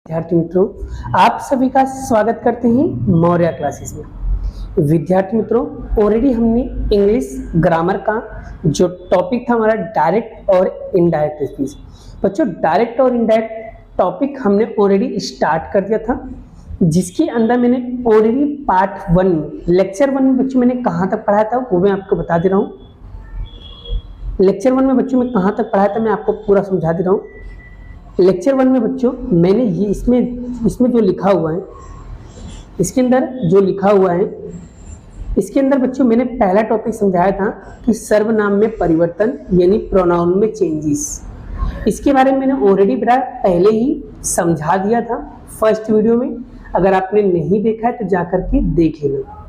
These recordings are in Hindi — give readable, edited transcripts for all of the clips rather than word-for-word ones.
विद्यार्थी मित्रों, आप सभी का स्वागत करते हैं मौर्य क्लासेस में। विद्यार्थी मित्रों, ऑलरेडी हमने इंग्लिश ग्रामर का जो टॉपिक था हमारा डायरेक्ट और इनडायरेक्ट स्पीच। बच्चों, डायरेक्ट और इनडायरेक्ट टॉपिक हमने ऑलरेडी स्टार्ट कर दिया था, जिसके अंदर मैंने ऑलरेडी पार्ट 1 में लेक्चर 1 में बच्चों मैंने कहाँ तक पढ़ाया था वो मैं आपको बता दे रहा हूँ। लेक्चर 1 में बच्चों मैं कहाँ तक पढ़ाया था मैं आपको पूरा समझा दे रहा हूँ। लेक्चर 1 में बच्चों मैंने ये इसमें जो लिखा हुआ है, इसके अंदर जो लिखा हुआ है, इसके अंदर बच्चों मैंने पहला टॉपिक समझाया था कि सर्वनाम में परिवर्तन यानी प्रोनाउन में चेंजेस। इसके बारे में मैंने ऑलरेडी पहले ही समझा दिया था फर्स्ट वीडियो में। अगर आपने नहीं देखा है तो जाकर के देख लेना।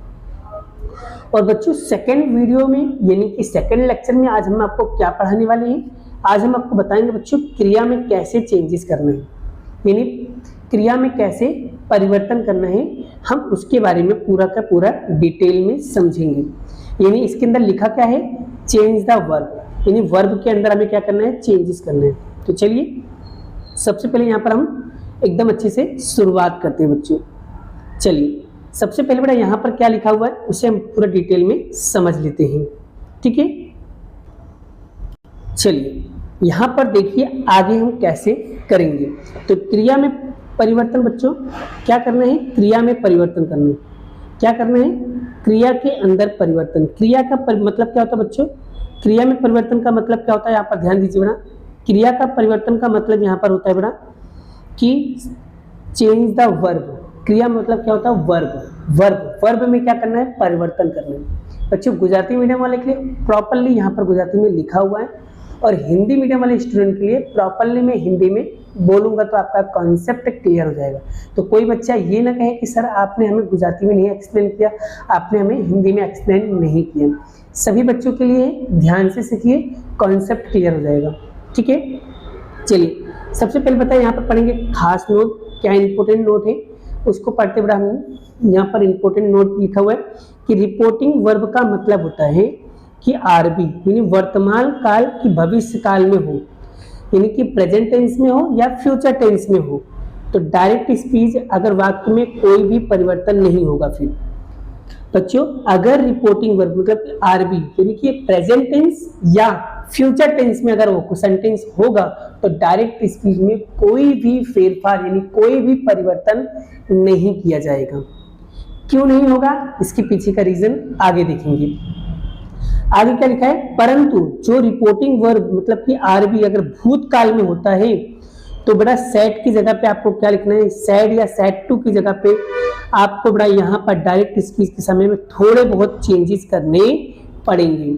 और बच्चों सेकंड वीडियो में यानी कि सेकंड लेक्चर में आज हम आपको क्या पढ़ाने वाले हैं, आज हम आपको बताएंगे बच्चों क्रिया में कैसे चेंजेस करना है, यानी क्रिया में कैसे परिवर्तन करना है, हम उसके बारे में पूरा का पूरा डिटेल में समझेंगे। यानी इसके अंदर लिखा क्या है, चेंज द वर्ब, यानी वर्ब के अंदर हमें क्या करना है, चेंजेस करना है। तो चलिए सबसे पहले यहाँ पर हम एकदम अच्छे से शुरुआत करते हैं बच्चों। चलिए सबसे पहले बेटा यहाँ पर क्या लिखा हुआ है उसे हम पूरा डिटेल में समझ लेते हैं, ठीक है। चलिए यहाँ पर देखिए आगे हम कैसे करेंगे। तो क्रिया में परिवर्तन बच्चों क्या करना है, क्रिया में परिवर्तन करना है। क्या करना है, क्रिया के अंदर परिवर्तन। क्रिया का मतलब क्या होता है बच्चों, क्रिया में परिवर्तन का मतलब क्या होता है, यहाँ पर ध्यान दीजिए बेटा। क्रिया का परिवर्तन का मतलब यहाँ पर होता है बेटा कि चेंज द वर्ब। क्रिया मतलब क्या होता है, वर्ब में क्या करना है, परिवर्तन करना है। बच्चों गुजराती मीडियम वाले के लिए प्रॉपरली यहाँ पर गुजराती में लिखा हुआ है, और हिंदी मीडियम वाले स्टूडेंट के लिए प्रॉपरली मैं हिंदी में बोलूंगा तो आपका कॉन्सेप्ट क्लियर हो जाएगा। तो कोई बच्चा ये ना कहे कि सर आपने हमें गुजराती में नहीं एक्सप्लेन किया, आपने हमें हिंदी में एक्सप्लेन नहीं किया। सभी बच्चों के लिए ध्यान से सीखिए, कॉन्सेप्ट क्लियर हो जाएगा, ठीक है। चलिए सबसे पहले बताइए, यहाँ पर पढ़ेंगे खास नोट, क्या इंपॉर्टेंट नोट है उसको पढ़ते बड़ा हम। यहाँ पर इंपॉर्टेंट नोट लिखा हुआ है कि रिपोर्टिंग वर्ब का मतलब होता है कि आरबी यानी वर्तमान काल की भविष्य काल में हो, यानी कि प्रेजेंट टेंस में हो या फ्यूचर टेंस में हो। तो डायरेक्ट स्पीच अगर वाक्य में कोई भी परिवर्तन नहीं होगा। फिर बच्चों अगर रिपोर्टिंग वर्ब मतलब आरबी यानी कि प्रेजेंट टेंस या फ्यूचर टेंस में अगर वो सेंटेंस होगा तो डायरेक्ट स्पीच में कोई भी फेरफार यानी कोई भी परिवर्तन नहीं किया जाएगा। क्यों नहीं होगा, इसके पीछे का रीजन आगे देखेंगे। आगे क्या लिखा है, परंतु जो रिपोर्टिंग वर्ब मतलब कि आरबी अगर भूतकाल में होता है तो बड़ा सेट की जगह पे आपको क्या लिखना है, सेड या सेट टू की जगह पे आपको बड़ा यहाँ पर डायरेक्ट स्पीच के समय में थोड़े बहुत चेंजेस करने पड़ेंगे।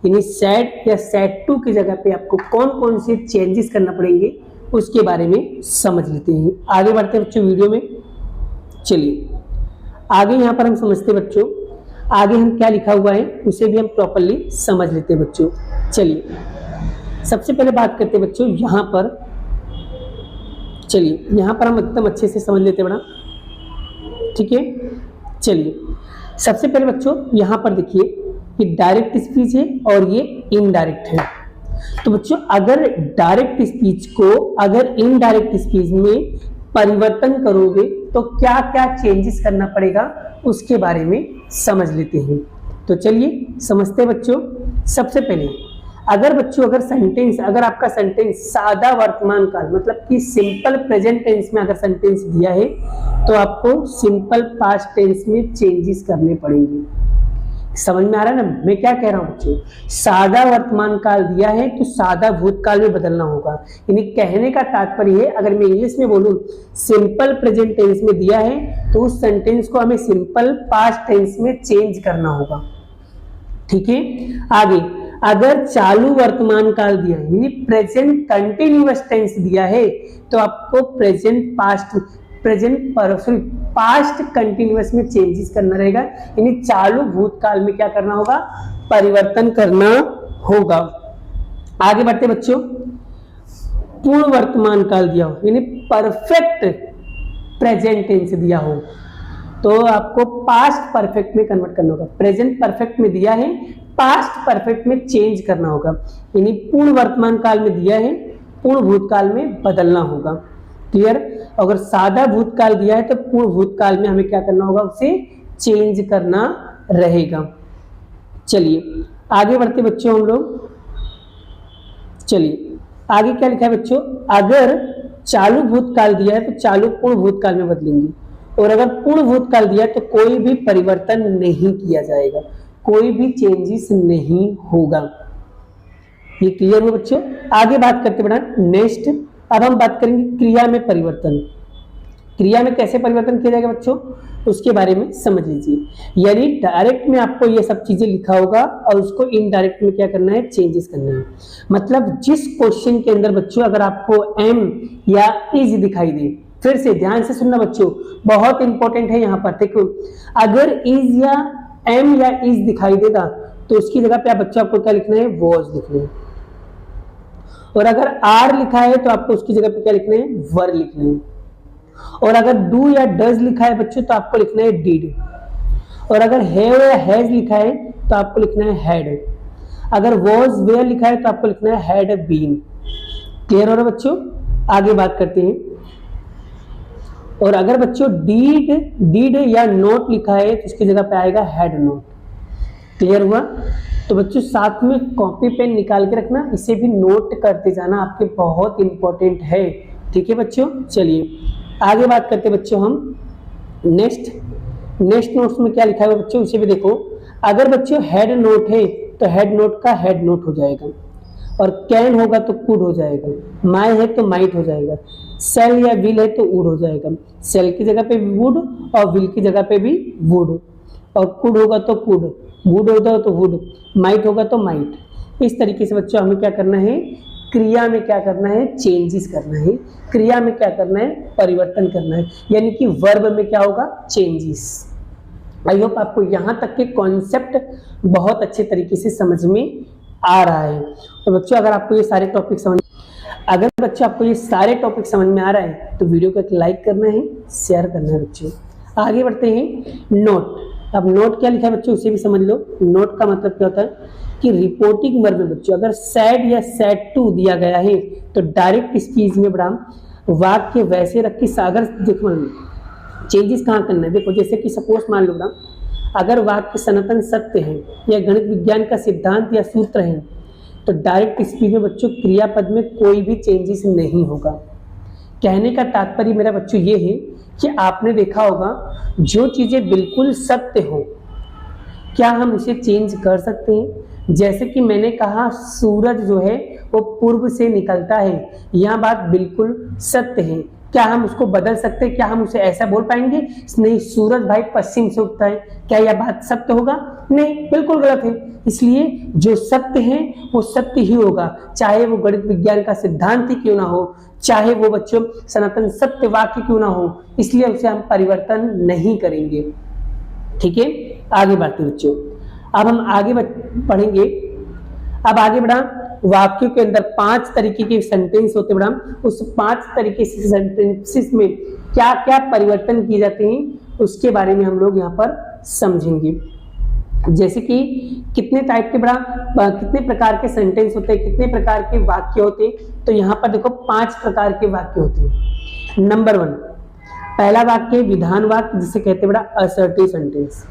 यानी सेड या सेट टू की जगह पे आपको कौन कौन से चेंजेस करना पड़ेंगे उसके बारे में समझ लेते हैं। आगे बढ़ते हैं बच्चों वीडियो में। चलिए आगे यहाँ पर हम समझते हैं बच्चों, आगे हम क्या लिखा हुआ है उसे भी हम प्रॉपर्ली समझ लेते हैं बच्चों। चलिए सबसे पहले बात करते हैं बच्चों यहाँ पर, चलिए यहाँ पर हम एकदम अच्छे से समझ लेते हैं बड़ा, ठीक है। चलिए सबसे पहले बच्चों यहाँ पर देखिए ये डायरेक्ट स्पीच है और ये इनडायरेक्ट है। तो बच्चों अगर डायरेक्ट स्पीच को अगर इनडायरेक्ट स्पीच में परिवर्तन करोगे तो क्या क्या चेंजेस करना पड़ेगा उसके बारे में समझ लेते हैं। तो चलिए समझते हैं बच्चों। सबसे पहले अगर आपका सेंटेंस सादा वर्तमान काल मतलब कि सिंपल प्रेजेंट टेंस में अगर सेंटेंस दिया है तो आपको सिंपल पास्ट टेंस में चेंजेस करने पड़ेंगे। समझ में आ रहा है ना मैं क्या कह रहा हूं बच्चों, सादा वर्तमान काल दिया है तो सादा भूतकाल में बदलना होगा। यानी कहने का तात्पर्य है, अगर मैं इंग्लिश में बोलूं सिंपल प्रेजेंट टेंस में दिया है तो उस सेंटेंस को हमें सिंपल पास्ट टेंस में चेंज करना होगा, ठीक है। आगे अगर चालू वर्तमान काल दिया है यानी प्रेजेंट कंटिन्यूअस टेंस दिया है तो आपको पास्ट कंटिन्यूअस में चेंजेस करना रहेगा। यानी चालू भूतकाल में क्या करना होगा, परिवर्तन करना होगा। आगे बढ़ते बच्चों, पूर्ण वर्तमान काल दिया हो यानी परफेक्ट प्रेजेंट टेंस दिया हो तो आपको पास्ट परफेक्ट में कन्वर्ट करना होगा। प्रेजेंट परफेक्ट में दिया है, पास्ट परफेक्ट में चेंज करना होगा। यानी पूर्ण वर्तमान काल में दिया है, पूर्ण भूतकाल में बदलना होगा। क्लियर। अगर सादा भूतकाल दिया है तो पूर्ण भूतकाल में हमें क्या करना होगा, उसे चेंज करना रहेगा। चलिए आगे बढ़ते बच्चों हम लोग। चलिए आगे क्या लिखा है बच्चों, अगर चालू भूतकाल दिया है तो चालू पूर्ण भूतकाल में बदलेंगे, और अगर पूर्ण भूतकाल दिया है तो कोई भी परिवर्तन नहीं किया जाएगा, कोई भी चेंजेस नहीं होगा। ये क्लियर हुआ बच्चों। आगे बात करते बेटा नेक्स्ट, अब हम बात करेंगे क्रिया में परिवर्तन। क्रिया में कैसे परिवर्तन किया जाएगा बच्चों, उसके बारे में समझ लीजिए। यानी डायरेक्ट में आपको ये सब चीजें लिखा होगा और उसको इनडायरेक्ट में क्या करना है, चेंजेस करना है। मतलब जिस क्वेश्चन के अंदर बच्चों अगर आपको एम या इज दिखाई दे, फिर से ध्यान से सुनना बच्चों, बहुत इंपॉर्टेंट है यहाँ पर। देखो अगर इज या एम या इज दिखाई देगा तो उसकी जगह पे आप बच्चों आपको क्या लिखना है, वॉज लिखना है। और अगर आर लिखा है तो आपको उसकी जगह पे क्या लिखना है, वर लिखना है। और अगर डू या डज लिखा है बच्चों तो आपको लिखना है डिड। और अगर हैव या हैज लिखा है तो आपको लिखना है हैड। अगर वॉज वेयर लिखा है तो आपको लिखना है हैड बीन। क्लियर हो रहा है बच्चों। आगे बात करते हैं। और अगर बच्चों डीड या नोट लिखा है तो उसकी जगह पे आएगा हैड नोट। क्लियर हुआ। तो बच्चों साथ में कॉपी पेन निकाल के रखना, इसे भी नोट करते जाना, आपके बहुत इंपॉर्टेंट है। ठीक है बच्चों। चलिए आगे बात करते हैं बच्चों हम नेक्स्ट नोट्स में क्या लिखा है बच्चों, उसे भी देखो। अगर बच्चों हेड नोट है तो हेड नोट का हेड नोट हो जाएगा, और कैन होगा तो कुड हो जाएगा, माय है तो माइट हो जाएगा, सेल या विल है तो वुड हो जाएगा। सेल की जगह पे वुड और विल की जगह पे भी वुड, और कुड होगा तो कुड, वुड होगा तो वुड, माइट होगा तो माइट। इस तरीके से बच्चों हमें क्या करना है, क्रिया में क्या करना है, चेंजेस करना है। क्रिया में क्या करना है, परिवर्तन करना है। यानी कि वर्ब में क्या होगा, चेंजेस। आई होप आपको यहां तक के कॉन्सेप्ट बहुत अच्छे तरीके से समझ में आ रहा है। तो बच्चों अगर आपको ये सारे टॉपिक समझ में आ रहा है तो वीडियो को एक लाइक करना है, शेयर करना है बच्चों। आगे बढ़ते हैं नोट। अब नोट क्या लिखा है बच्चों, उसे भी समझ लो। नोट का मतलब क्या होता है कि रिपोर्टिंग वर्ब में बच्चों अगर सैड या सैड टू दिया गया है तो डायरेक्ट स्पीच में बड़ा वाक्य वैसे रख के सागर देखो चेंजेस कहाँ करना है। देखो जैसे कि सपोज मान लो बड़ा, अगर वाक्य सनातन सत्य है या गणित विज्ञान का सिद्धांत या सूत्र है तो डायरेक्ट स्पीच में बच्चों क्रियापद में कोई भी चेंजेस नहीं होगा। कहने का तात्पर्य मेरा बच्चों ये है कि आपने देखा होगा जो चीजें बिल्कुल सत्य हो क्या हम उसे चेंज कर सकते हैं। जैसे कि मैंने कहा सूरज जो है वो पूर्व से निकलता है, यह बात बिल्कुल सत्य है। क्या हम उसको बदल सकते हैं, क्या हम उसे ऐसा बोल पाएंगे, नहीं सूरज भाई पश्चिम से उगता है, क्या यह बात सत्य होगा, नहीं, बिल्कुल गलत है। इसलिए जो सत्य है वो सत्य ही होगा, चाहे वो गणित विज्ञान का सिद्धांत ही क्यों ना हो, चाहे वो बच्चों सनातन सत्य वाक्य क्यों ना हो, इसलिए उसे हम परिवर्तन नहीं करेंगे। ठीक है, आगे बढ़ते बच्चों। अब हम आगे पढ़ेंगे। अब आगे बढ़ा, वाक्यों के अंदर 5 तरीके के सेंटेंस होते हैं बड़ा, उस 5 तरीके से सेंटेंसेस में क्या क्या परिवर्तन किए जाते हैं उसके बारे में हम लोग यहाँ पर समझेंगे। जैसे कि कितने टाइप के बड़ा, कितने प्रकार के सेंटेंस होते हैं, कितने प्रकार के वाक्य होते हैं, तो यहाँ पर देखो 5 प्रकार के वाक्य होते हैं। नंबर 1 पहला वाक्य विधान वाक्य, जिसे कहते हैं बड़ा असर्टिव सेंटेंस।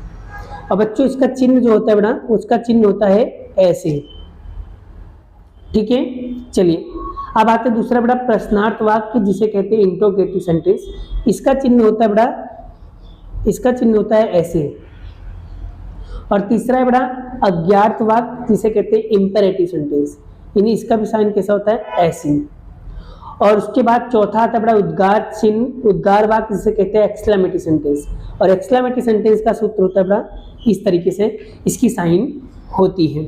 और बच्चों इसका चिन्ह जो होता है बड़ा, उसका चिन्ह होता है ऐसे। ठीक है, चलिए अब आते हैं दूसरा बड़ा प्रश्नार्थ वाक्य, जिसे कहते हैं इंट्रोगेटिव सेंटेंस। इसका चिन्ह होता है बड़ा, इसका चिन्ह होता है ऐसे। और तीसरा है बड़ा अज्ञार्थ वाक्य, जिसे कहते हैं इंपेरेटिव सेंटेंस, यानी इसका भी साइन कैसा होता है, ऐसे। और उसके बाद चौथा आता है बड़ा उद्गार चिन्ह, उद्गार वाक्य, जिसे कहते हैं एक्सक्लेमेटिव सेंटेंस। और एक्सक्लेमेटिव सेंटेंस का सूत्र होता है बड़ा इस तरीके से, इसकी साइन होती है।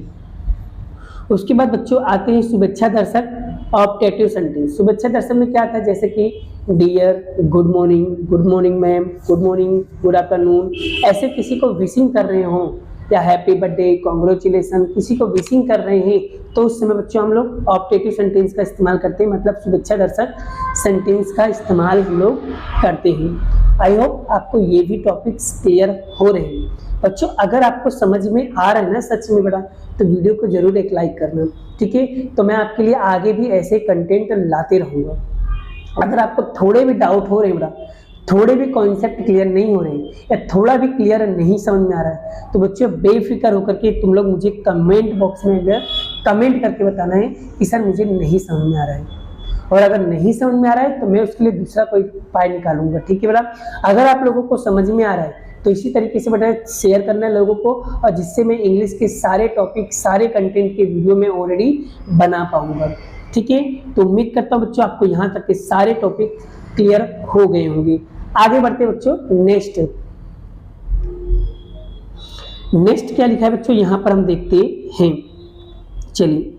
उसके बाद बच्चों आते हैं शुभेच्छा दर्शक ऑप्टेटिव सेंटेंस। शुभेच्छा दर्शक में क्या आता है, जैसे कि dear, good morning ma'am, good morning, good afternoon, ऐसे किसी को विशिंग कर रहे हो, या हैप्पी बर्थडे, कॉन्ग्रेचुलेसन, किसी को विशिंग कर रहे हैं, तो उस समय बच्चों हम लोग ऑप्टेटिव सेंटेंस का इस्तेमाल करते हैं, मतलब शुभेच्छा दर्शक सेंटेंस का इस्तेमाल हम लोग करते हैं। आई होप आपको ये भी टॉपिक्स क्लियर हो रहे हैं बच्चों। अगर आपको समझ में आ रहा है ना सच में बड़ा, तो वीडियो को जरूर एक लाइक करना। ठीक है, तो मैं आपके लिए आगे भी ऐसे कंटेंट लाते रहूंगा। अगर आपको थोड़े भी डाउट हो रहे हैं बेटा, थोड़े भी कॉन्सेप्ट क्लियर नहीं हो रहे या थोड़ा भी क्लियर नहीं समझ में आ रहा है, तो बच्चों बेफिक्र होकर के तुम लोग मुझे कमेंट बॉक्स में कमेंट करके बताना है कि सर मुझे नहीं समझ में आ रहा है, और अगर नहीं समझ में आ रहा है तो मैं उसके लिए दूसरा कोई उपाय निकालूंगा। ठीक है बेटा, अगर आप लोगों को समझ में आ रहा है तो इसी तरीके से बेटा शेयर करना है लोगों को, और जिससे मैं इंग्लिश के सारे टॉपिक सारे कंटेंट के वीडियो में ऑलरेडी बना पाऊंगा। ठीक है, तो उम्मीद करता हूँ बच्चों आपको यहाँ तक के सारे टॉपिक क्लियर हो गए होंगे। आगे बढ़ते बच्चों, नेक्स्ट क्या लिखा है बच्चों, यहाँ पर हम देखते हैं। चलिए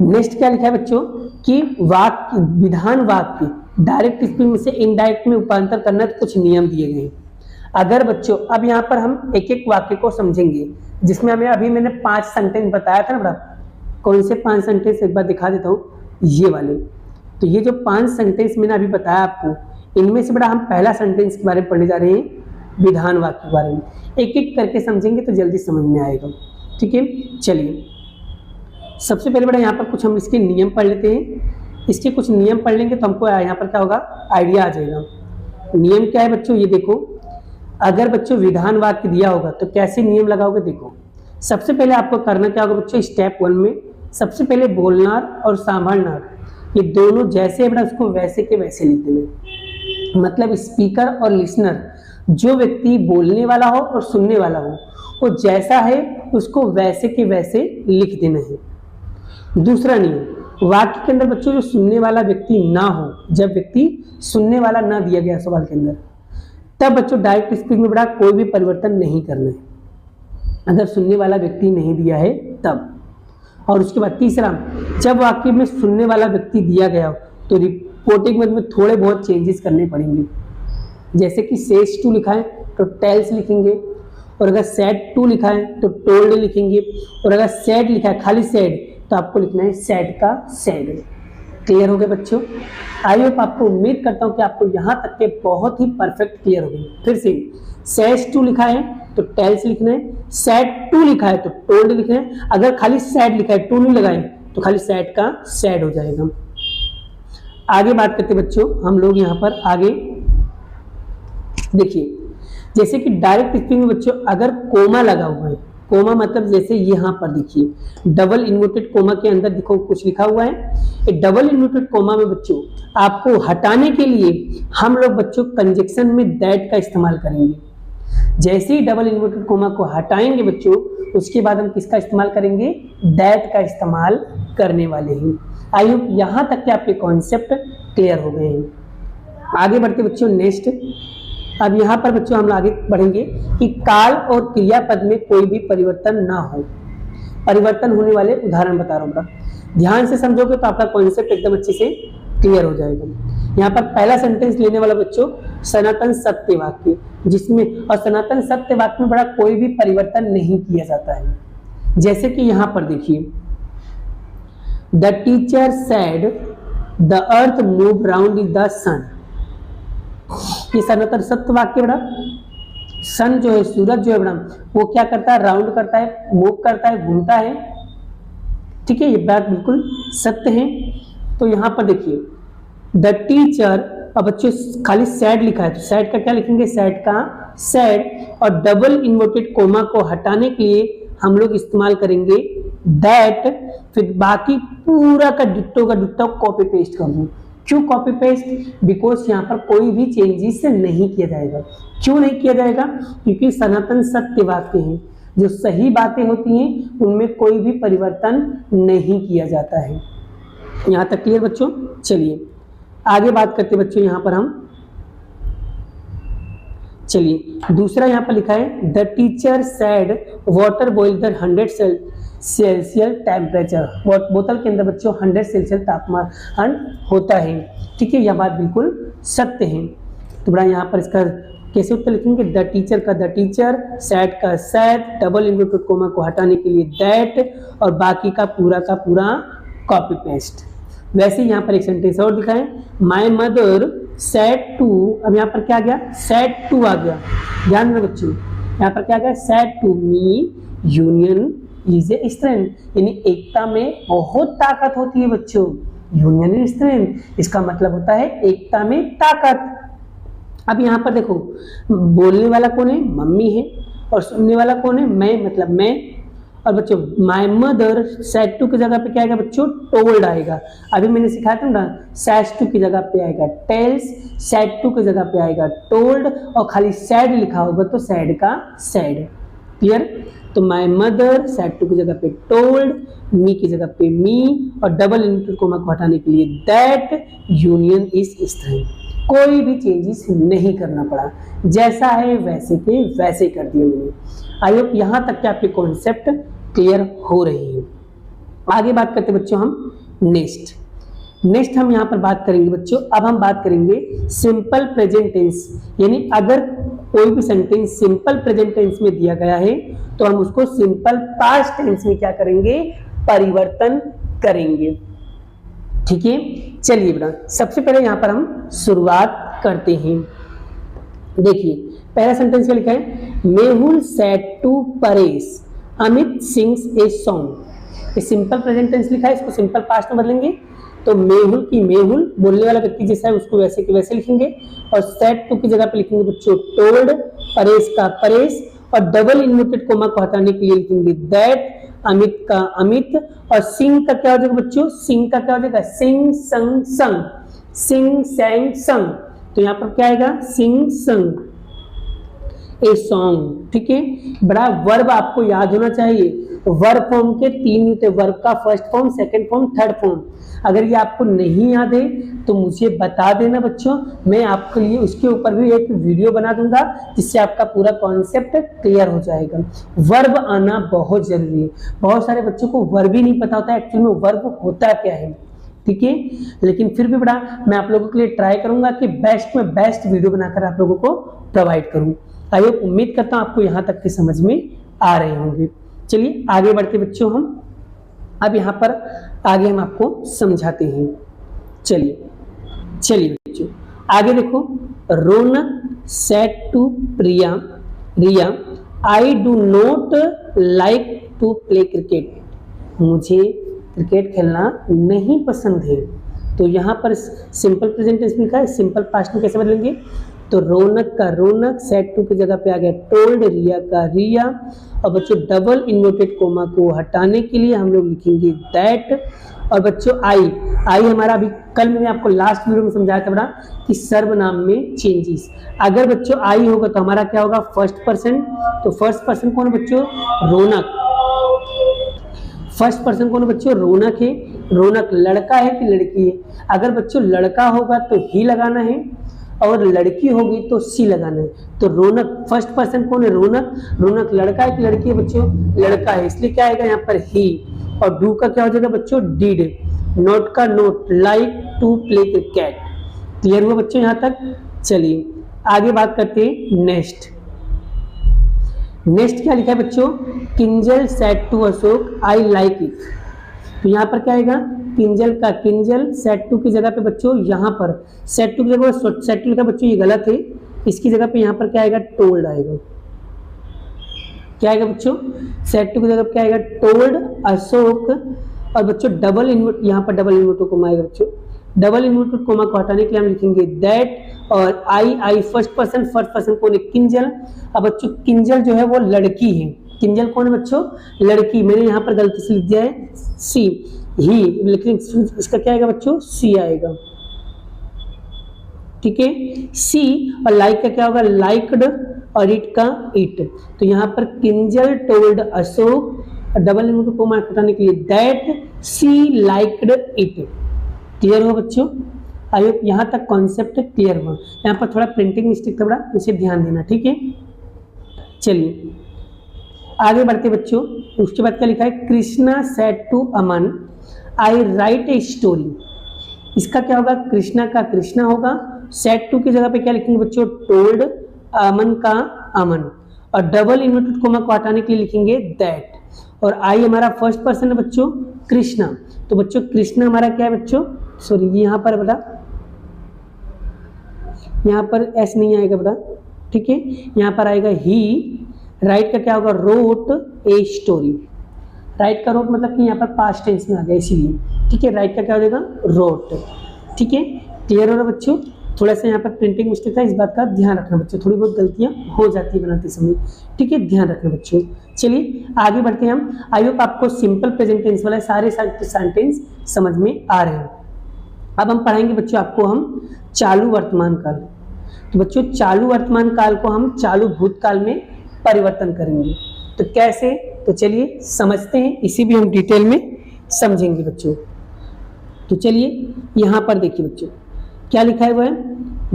नेक्स्ट क्या लिखा है बच्चों कि वाक्य, विधान वाक्य डायरेक्ट स्पीकिंग से इनडायरेक्ट में रूपांतर करना, तो कुछ नियम दिए गए हैं। अगर बच्चों अब यहाँ पर हम एक एक वाक्य को समझेंगे, जिसमें हमें अभी मैंने 5 सेंटेंस बताया था ना बेटा, कौन से 5 सेंटेंस एक बार दिखा देता हूँ, ये वाले। तो ये जो 5 सेंटेंस मैंने अभी बताया आपको, इनमें से बेटा हम पहला सेंटेंस के बारे में पढ़ने जा रहे हैं, विधान वाक्य के बारे में। एक एक करके समझेंगे तो जल्दी समझ में आएगा। ठीक है, चलिए सबसे पहले बेटा यहाँ पर कुछ हम इसके नियम पढ़ लेते हैं। इसके कुछ नियम पढ़ लेंगे तो हमको यहाँ पर क्या होगा, आइडिया आ जाएगा। नियम क्या है बच्चों, ये देखो, अगर बच्चों विधान वाक्य दिया होगा तो कैसे नियम लगाओगे, देखो सबसे पहले आपको करना क्या होगा बच्चों, स्टेप 1 में सबसे पहले बोलनार और सांभलनार ये दोनों जैसे बेटा उसको वैसे के वैसे लिख देना। मतलब स्पीकर और लिसनर, जो व्यक्ति बोलने वाला हो और सुनने वाला हो, वो जैसा है उसको वैसे के वैसे लिख देना है। दूसरा नियम, वाक्य के अंदर बच्चों जो सुनने वाला व्यक्ति ना हो, जब व्यक्ति सुनने वाला ना दिया गया सवाल के अंदर, तब बच्चों डायरेक्ट स्पीकिंग में बेटा कोई भी परिवर्तन नहीं करना है, अगर सुनने वाला व्यक्ति नहीं दिया है तब। और उसके बाद तीसरा, जब वाक्य में सुनने वाला व्यक्ति दिया गया हो तो रिपोर्टिंग में थोड़े बहुत चेंजेस करने पड़ेंगे। जैसे कि सेज टू लिखा है तो टेल्स लिखेंगे, और अगर सेड टू लिखा है तो टोल्ड लिखेंगे, और अगर सेड लिखा है खाली सेड तो आपको लिखना है सेड का सेड। क्लियर हो गए बच्चों? आई होप आपको, उम्मीद करता हूं कि आपको यहाँ तक के बहुत ही परफेक्ट क्लियर हो गए। फिर से सेज टू लिखा है तो टेल्स लिखना है, सेड टू लिखा है तो टोल्ड लिखना है, अगर खाली सेड लिखा है टू नहीं लगाए तो खाली सेड का सेड हो जाएगा। आगे बात करते बच्चों हम लोग यहाँ पर आगे देखिए, जैसे कि डायरेक्ट स्पीकिंग में बच्चों अगर कोमा लगा हुआ है, कोमा मतलब जैसे यहाँ पर देखिए डबल इन्वर्टेड कोमा के अंदर देखो कुछ लिखा हुआ है, डबल इन्वर्टेड कोमा में बच्चों आपको हटाने के लिए हम लोग बच्चों कंजक्शन में दैट का इस्तेमाल करेंगे। जैसे ही डबल इन्वर्टेड कोमा को हटाएंगे बच्चों, उसके बाद हम किसका इस्तेमाल करेंगे, दैट का इस्तेमाल करने वाले हैं। आई होप यहाँ तक के आपके कॉन्सेप्ट क्लियर हो गए हैं। आगे बढ़ते बच्चों नेक्स्ट, अब यहाँ पर बच्चों हम आगे बढ़ेंगे कि काल और क्रियापद में कोई भी परिवर्तन ना हो। परिवर्तन होने वाले उदाहरण बता रहा हूँ, ध्यान से समझोगे तो आपका कॉन्सेप्ट एकदम अच्छे से क्लियर हो जाएगा। यहाँ पर पहला सेंटेंस लेने वाला बच्चों सनातन सत्य वाक्य, जिसमें और सनातन सत्य वाक्य में बड़ा कोई भी परिवर्तन नहीं किया जाता है। जैसे कि यहाँ पर देखिए, the teacher said the earth move round the sun. ये सनातन सत्य वाक्य बड़ा, सन जो है सूरज जो है बड़ा वो क्या करता है, राउंड करता है, मूव करता है, घूमता है। ठीक है, ये बात बिल्कुल सत्य है। तो यहाँ पर देखिए द टीचर, अब बच्चों खाली सैड लिखा है तो सैड का क्या लिखेंगे, सैड का सैड, और डबल इन्वर्टेड कोमा को हटाने के लिए हम लोग इस्तेमाल करेंगे दैट। फिर बाकी पूरा का डिट्टो कॉपी पेस्ट कर दूं। क्यों कॉपी पेस्ट, बिकॉज यहाँ पर कोई भी चेंजेस नहीं किया जाएगा। क्यों नहीं किया जाएगा, क्योंकि सनातन सत्य वाक्य हैं, जो सही बातें होती हैं उनमें कोई भी परिवर्तन नहीं किया जाता है। यहाँ तक क्लियर बच्चों? चलिए आगे बात करते बच्चों, यहाँ पर हम चलिए दूसरा यहाँ पर लिखा है the teacher said water boil the 100 Celsius temperature. बोतल के अंदर बच्चों 100 सेल्सियस तापमान होता है। ठीक है, यह बात बिल्कुल सत्य है। तो बड़ा यहाँ पर इसका कैसे उत्तर लिखेंगे, द टीचर का द टीचर, सैड का सैड, डबल इन्वर्टेड कोमा को हटाने के लिए दैट, और बाकी का पूरा कॉपी पेस्ट। वैसे यहाँ पर एक सेंटेंस और दिखा है, माई मदर सेड टू, अब यहाँ पर क्या आ गया, सेड टू आ गया। ध्यान रखो बच्चों, यहाँ पर क्या आ गया, said to me union is a strength, यानी एकता में बहुत ताकत होती है बच्चों। यूनियन इन स्ट्रेंथ, इसका मतलब होता है एकता में ताकत। अब यहाँ पर देखो, बोलने वाला कौन है, मम्मी है, और सुनने वाला कौन है, मैं, मतलब मैं। और बच्चों माय मदर सेड टू की जगह पे क्या आएगा बच्चों, टोल्ड आएगा। अभी मैंने सिखाया था ना, सैज टू की जगह पे आएगा टेल्स, सैड टू की जगह पे आएगा टोल्ड, और खाली सैड लिखा होगा तो सैड का सैड। क्लियर? तो माय मदर सैड टू की जगह पे टोल्ड, मी की जगह पे मी, और डबल इन्वर्टेड कोमा को हटाने के लिए दैट यूनियन इज स्ट्रेंथ। कोई भी चेंजेस नहीं करना पड़ा, जैसा है वैसे के वैसे कर दिए मैंने। आई होप यहां तक के आपके कॉन्सेप्ट क्लियर हो रही है। आगे बात करते बच्चों हम नेक्स्ट हम यहां पर बात करेंगे बच्चों, अब हम बात करेंगे सिंपल प्रेजेंट टेंस। यानी अगर कोई भी सेंटेंस सिंपल प्रेजेंट टेंस में दिया गया है तो हम उसको सिंपल पास्ट टेंस में क्या करेंगे, परिवर्तन करेंगे। ठीक है, चलिए बेटा सबसे पहले यहां पर हम शुरुआत करते हैं। देखिए पहला सेंटेंस क्या लिखा है, Mehul said to Paresh Amit sings a song. ये सिंपल प्रेजेंट टेंस लिखा है, इसको सिंपल पास्ट में बदलेंगे तो मेहुल की मेहुल, बोलने वाला व्यक्ति जैसा है उसको वैसे के वैसे लिखेंगे, और सेड टू की जगह पे लिखेंगे बच्चों टोल्ड, परेश का परेश, और डबल इन्वर्टेड कोमा को हटाने के लिए लिखेंगे दैट, अमित का अमित, और सिंग का क्या हो जाएगा बच्चों, सिंग का क्या हो जाएगा, सिंग संग संग, सिंग सैंग संग। तो यहाँ पर क्या आएगा, सिंग संग ए सॉन्ग। ठीक है, बड़ा वर्ब आपको याद होना चाहिए। वर्ब फॉर्म के 3 होते हैं, वर्ब का first form, second form, third form. अगर ये आपको नहीं याद है तो मुझे बता देना बच्चों, मैं आपके लिए उसके ऊपर भी एक वीडियो बना दूंगा जिससे आपका पूरा कॉन्सेप्ट क्लियर हो जाएगा। वर्ब आना बहुत जरूरी है। बहुत सारे बच्चों को वर्ब ही नहीं पता होता है एक्चुअली में वर्ब होता क्या है। ठीक है, लेकिन फिर भी बड़ा मैं आप लोगों के लिए ट्राई करूंगा कि बेस्ट में बेस्ट वीडियो बनाकर आप लोगों को प्रोवाइड करूं। आई होप, उम्मीद करता हूं आपको यहां तक के समझ में आ रहे होंगे। चलिए आगे बढ़ते बच्चों, हम अब यहाँ पर आगे हम आपको समझाते हैं। चलिए बच्चों आगे देखो, Raunak said to Riya, I do not like to play cricket. मुझे क्रिकेट खेलना नहीं पसंद है। तो यहाँ पर सिंपल प्रेजेंट टेंस लिखा है, सिंपल पास्ट में कैसे बदलेंगे, तो रौनक का रौनक, सेड टू की जगह पे आ गया टोल्ड, रिया का रिया, और बच्चों डबल इन्वर्टेड कोमा को हटाने के लिए हम लोग लिखेंगे दैट। और बच्चों आई हमारा अभी कल मैंने आपको लास्ट वीडियो में समझाया था बड़ा कि सर्वनाम में चेंजेस। अगर बच्चों आई होगा तो हमारा क्या होगा, फर्स्ट पर्सन। तो फर्स्ट पर्सन कौन है बच्चों, रौनक। फर्स्ट पर्सन कौन है बच्चों, रौनक है। रौनक लड़का है कि लड़की है। अगर बच्चों लड़का होगा तो ही लगाना है, और लड़की होगी तो सी लगाना है। तो रौनक फर्स्ट पर्सन कौन है, रौनक लड़का है कि लड़की है बच्चों, लड़का है, इसलिए क्या आएगा यहाँ पर ही। और डू का क्या हो जाएगा बच्चों, डिड। नोट का note, like to play cricket. Clear हुआ बच्चों यहाँ तक? चलिए आगे बात करते हैं नेक्स्ट क्या लिखा है बच्चों, Kinjal said to Ashok I like it. तो यहाँ पर क्या आएगा, किंजल का किंजल, सेड टू की जगह पे बच्चों यहाँ पर सेड टू की जगह सेड टू लिखा बच्चों, ये गलत है। इसकी जगह पे यहाँ पर क्या आएगा, टोल्ड आएगा। क्या आएगा बच्चों, सेड टू की जगह पे क्या आएगा, टोल्ड अशोक। और बच्चों डबल इन्वर्ट, यहाँ पर डबल इन्वर्टेड कोमा आएगा बच्चों। डबल इन्वर्टेड कोमा को हटाने के लिए हम लिखेंगे दैट, और आई फर्स्ट पर्सन कौन है, किंजल। अब बच्चों किंजल जो है वो लड़की है। किंजल कौन है बच्चों, लड़की। मैंने यहाँ पर गलती से लिख दिया है सी, ही, लेकिन इसका क्या आएगा बच्चों, सी आएगा। ठीक है, सी। और लाइक का क्या होगा, लाइक्ड, और इट का इट। तो यहाँ पर Kinjal told Ashok, double inverted comma हटाने के लिए that she liked it. Clear हुआ बच्चों? आई होप यहाँ तक कॉन्सेप्ट क्लियर हुआ। यहाँ पर थोड़ा प्रिंटिंग मिस्टेक था बड़ा, उसे ध्यान देना। ठीक है, चलिए आगे बढ़ते बच्चों। उसके बाद क्या लिखा है, Krishna said to Aman I write a story. इसका क्या होगा, कृष्णा का कृष्णा होगा, सेड टू की जगह पे क्या लिखेंगे बच्चों, टोल्ड, अमन का अमन, और डबल इन्वर्टेड कोमा को हटाने के लिए लिखेंगे दैट। और आई हमारा फर्स्ट पर्सन है बच्चों, कृष्णा। तो बच्चों कृष्णा हमारा क्या है बच्चों, सॉरी यहाँ पर बेटा, यहाँ पर एस नहीं आएगा बेटा। ठीक है, यहाँ पर आएगा ही। राइट का क्या होगा, रोट ए स्टोरी। राइट का रोट मतलब कि यहाँ पर पास्ट टेंस में आ गया इसीलिए, ठीक है। राइट का क्या हो जाएगा, रोट, ठीक है। क्लियर हो रहा बच्चों? थोड़ा सा यहाँ पर प्रिंटिंग मिस्टेक था, इस बात का ध्यान रखना बच्चों, थोड़ी बहुत गलतियाँ हो जाती है बनाते समय, ठीक है, ध्यान रखना बच्चों। चलिए आगे बढ़ते हैं हम। आई होप आपको सिंपल प्रेजेंट टेंस वाला सारे सेंटेंस समझ में आ रहे हैं। अब हम पढ़ाएंगे बच्चों आपको हम चालू वर्तमान काल। तो बच्चों चालू वर्तमान काल को हम चालू भूतकाल में परिवर्तन करेंगे। तो कैसे, तो चलिए समझते हैं, इसी भी हम डिटेल में समझेंगे बच्चों। तो चलिए यहाँ पर देखिए बच्चों क्या लिखा है, वो है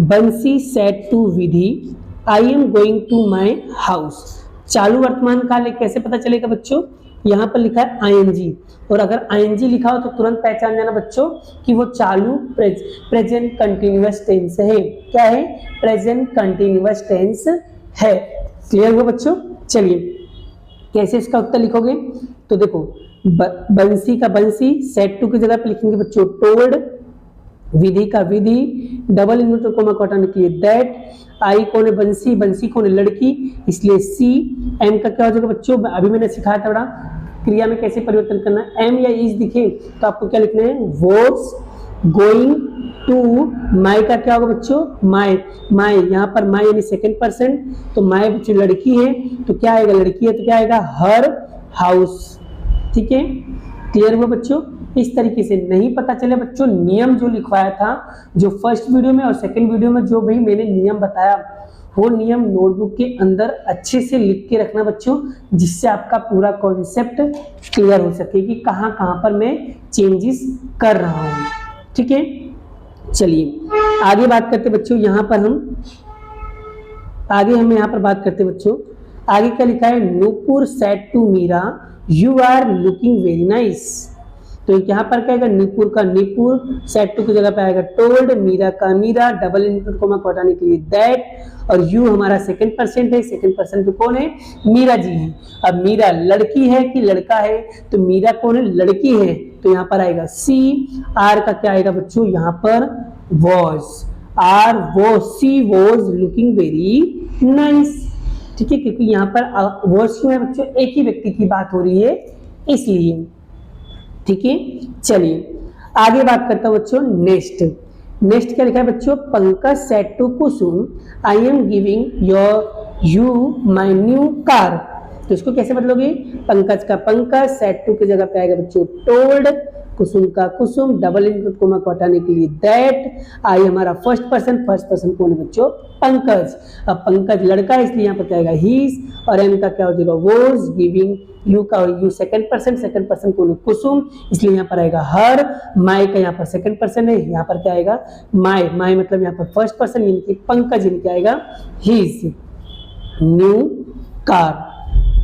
Bansi said to Vidhi I am going to my house. चालू वर्तमान काल कैसे पता चलेगा बच्चों, यहाँ पर लिखा है आईएनजी, और अगर आईएनजी लिखा हो तो तुरंत पहचान जाना बच्चों कि वो चालू प्रेजेंट कंटिन्यूअस टेंस है। क्या है, प्रेजेंट कंटिन्यूअस टेंस है। क्लियर हुआ बच्चों? चलिए कैसे इसका उत्तर लिखोगे, तो देखो बंसी का बंसी, सेड टू की जगह पे लिखेंगे बच्चों टोल्ड, विधि का विधि, डबल इन्वर्टेड कोमा को हटाने के लिए दैट, आई कौन है, बंसी, बंसी कौन है, लड़की, इसलिए सी, एम का क्या हो जाएगा बच्चों, अभी मैंने सिखाया था बड़ा क्रिया में कैसे परिवर्तन करना है। एम या इज दिखे तो आपको क्या लिखना है, वॉज गोइंग टू, माई का क्या होगा बच्चों, माई, माई यहाँ पर माई यानी सेकंड पर्सन, तो माई बच्चों लड़की है तो क्या आएगा, लड़की है तो क्या आएगा, हर हाउस, ठीक है। क्लियर हुआ बच्चों? इस तरीके से नहीं पता चले बच्चों, नियम जो लिखवाया था, जो फर्स्ट वीडियो में और सेकंड वीडियो में जो भी मैंने नियम बताया, वो नियम नोटबुक के अंदर अच्छे से लिख के रखना बच्चों, जिससे आपका पूरा कॉन्सेप्ट क्लियर हो सके कि कहाँ कहाँ पर मैं चेंजेस कर रहा हूँ, ठीक है। चलिए आगे बात करते बच्चों, यहाँ पर हम यहाँ पर बात करते बच्चों, आगे क्या लिखा है, Nupur said to Meera you are looking very nice. तो यहाँ पर क्या आएगा, नीपुर का नीपुर, सेड टू की जगह पे आएगा टोल्ड, मीरा का मीरा, डबल इन्वर्टेड कोमा को हटाने के लिए दैट, और यू हमारा सेकंड पर्सन है, सेकंड पर्सन पे कौन है, मीरा जी है। अब मीरा लड़की है कि लड़का है, तो मीरा कौन है, लड़की है, तो यहाँ पर आएगा सी, आर का क्या आएगा बच्चों, यहाँ पर वॉज, आर वो, सी वॉज लुकिंग वेरी नाइस, ठीक है, क्योंकि यहाँ पर वॉज क्यों है बच्चों, एक ही व्यक्ति की बात हो रही है इसलिए, ठीक है। चलिए आगे बात करता हूं बच्चों नेक्स्ट। नेक्स्ट क्या लिखा है बच्चों, Pankaj said to Kusum I am giving you my new car. तो इसको कैसे बदलोगे, पंकज का पंकज, सेड टू की जगह पे आएगा बच्चों टोल्ड, कुसुम का कुसुम, डबल इन्वर्टेड कोमा को हटाने के लिए दैट, आई हमारा फर्स्ट पर्सन कौन है बच्चों, पंकज। अब पंकज लड़का है इसलिए यहाँ पर क्या आएगा हीज, और एम का क्या हो जाएगा वॉज, गिविंग यू का यू सेकंड पर्सन कौन है कुसुम, इसलिए यहाँ पर आएगा हर, माई का यहाँ पर सेकंड पर्सन है, यहाँ पर क्या आएगा माई, माई मतलब यहाँ पर फर्स्ट पर्सन यानी कि पंकज, यानी क्या आएगा हीज न्यू कार।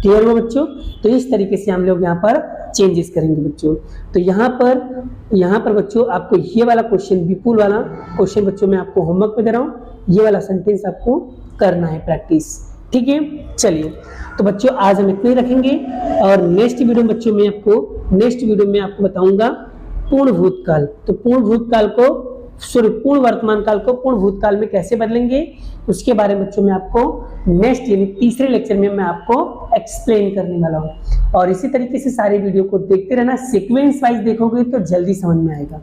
क्लियर हुआ बच्चों? तो इस तरीके से हम लोग यहाँ पर चेंजेस करेंगे बच्चों। तो यहाँ पर बच्चों आपको ये वाला क्वेश्चन, विपुल वाला क्वेश्चन बच्चों मैं आपको होमवर्क पे दे रहा हूँ, ये वाला सेंटेंस आपको करना है प्रैक्टिस, ठीक है। चलिए तो बच्चों आज हम इतने ही रखेंगे, और नेक्स्ट वीडियो में आपको बताऊंगा पूर्ण भूतकाल। तो पूर्ण वर्तमान काल को पूर्ण भूतकाल में कैसे बदलेंगे, उसके बारे में बच्चों में आपको नेक्स्ट यानी तीसरे लेक्चर में मैं आपको एक्सप्लेन करने वाला हूँ। और इसी तरीके से सारे वीडियो को देखते रहना, सीक्वेंस वाइज देखोगे तो जल्दी समझ में आएगा।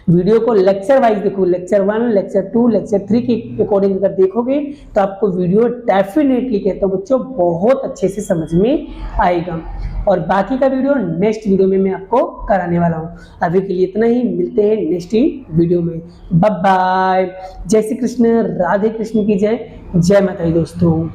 वीडियो को लेक्चर वाइज देखो, लेक्चर 1, लेक्चर 2, लेक्चर 3 के अकॉर्डिंग अगर देखोगे तो आपको वीडियो डेफिनेटली कहता हूँ बच्चों बहुत अच्छे से समझ में आएगा। और बाकी का वीडियो नेक्स्ट वीडियो में मैं आपको कराने वाला हूँ। अभी के लिए इतना ही, मिलते हैं नेक्स्ट वीडियो में, बाय बाय। जय श्री कृष्ण, राधे कृष्ण की जय, जय माता दी दोस्तों।